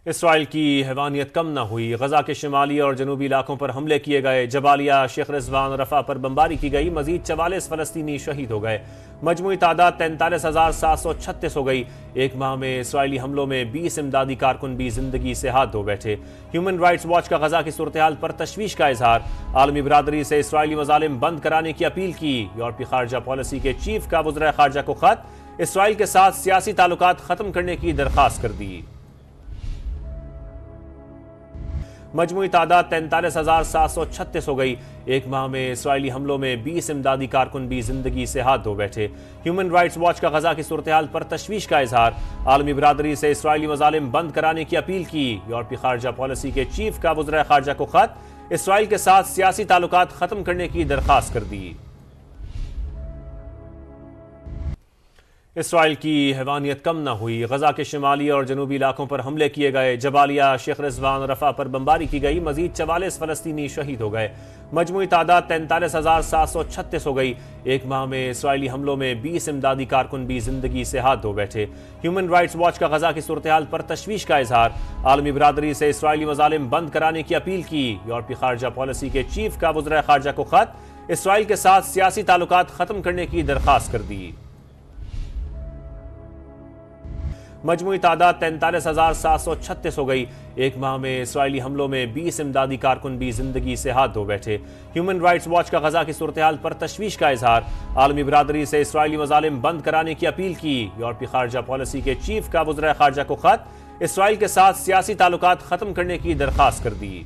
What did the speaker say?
اسرائیل کی حیوانیت کم نہ ہوئی، غزہ کے شمالی اور جنوبی علاقوں پر حملے کیے گئے، جبالیہ، شیخ رضوان اور رفح پر بمباری کی گئی، مزید 44 فلسطینی شہید ہو گئے، مجموعی تعداد 43,736 ہو گئی۔ ایک ماہ میں اسرائیلی حملوں میں 20 امدادی کارکن بھی زندگی سے ہاتھ دھو بیٹھے۔ ہیومن رائٹس واچ کا غزہ کی صورتحال پر تشویش کا اظہار، عالمی برادری سے اسرائیلی مظالم بند کرانے کی اپیل کی۔ یورپی خارجہ پالیسی کے چیف کا وزراء خارجہ کو خط، اسرائیل کے ساتھ سیاسی تعلقات ختم کرنے کی درخواست کر دی۔ مجموعی تعداد 43,736 ہو گئی۔ ایک ماہ میں اسرائیلی حملوں میں 20 امدادی کارکن بھی زندگی سے ہاتھ دھو بیٹھے۔ ہیومن رائٹس واچ کا غزہ کی صورتحال پر تشویش کا اظہار، عالمی برادری سے اسرائیلی مظالم بند کرانے کی اپیل کی۔ یورپی خارجہ پالیسی کے چیف کا وزراء خارجہ کو خط، اسرائیل کے ساتھ سیاسی تعلقات ختم کرنے کی درخواست کر دی۔ اسرائیل کی حیوانیت کم نہ ہوئی، غزہ کے شمالی اور جنوبی علاقوں پر حملے کیے گئے، جبالیہ، شیخ رضوان اور رفح پر بمباری کی گئی، مزید 44 فلسطینی شہید ہو گئے، مجموعی تعداد 43,736 ہو گئی۔ ایک ماہ میں اسرائیلی حملوں میں 20 امدادی کارکن بھی زندگی سے ہاتھ دھو بیٹھے۔ ہیومن رائٹس واچ کا غزہ کی صورتحال پر تشویش کا اظہار، عالمی برادری سے اسرائیلی مظالم بند کرانے کی اپیل کی۔ یورپی خارجہ پالیسی کے چیف کا وزراء خارجہ کو خط، اسرائیل کے ساتھ سیاسی تعلقات ختم کرنے کی درخواست کر دی۔ مجموعی تعداد 43,736 ہو گئی۔ ایک ماہ میں اسرائیلی حملوں میں 20 امدادی کارکن بھی زندگی سے ہاتھ دھو بیٹھے۔ ہیومن رائٹس واچ کا غزہ کی صورتحال پر تشویش کا اظہار، عالمی برادری سے اسرائیلی مظالم بند کرانے کی اپیل کی۔ یورپی خارجہ پالیسی کے چیف کا وزراء خارجہ کو خط، اسرائیل کے ساتھ سیاسی تعلقات ختم کرنے کی درخواست کر دی۔ مجموعی تعداد 43,736 ہو گئی۔ ایک ماہ میں اسرائیلی حملوں میں 20 امدادی کارکن بھی زندگی سے ہاتھ دھو بیٹھے۔ ہیومن رائٹس واچ کا غزہ کی صورتحال پر تشویش کا اظہار، عالمی برادری سے اسرائیلی مظالم بند کرانے کی اپیل کی۔ یورپی خارجہ پالیسی کے چیف کا وزراء خارجہ کو خط، اسرائیل کے ساتھ سیاسی تعلقات ختم کرنے کی درخواست کر دی۔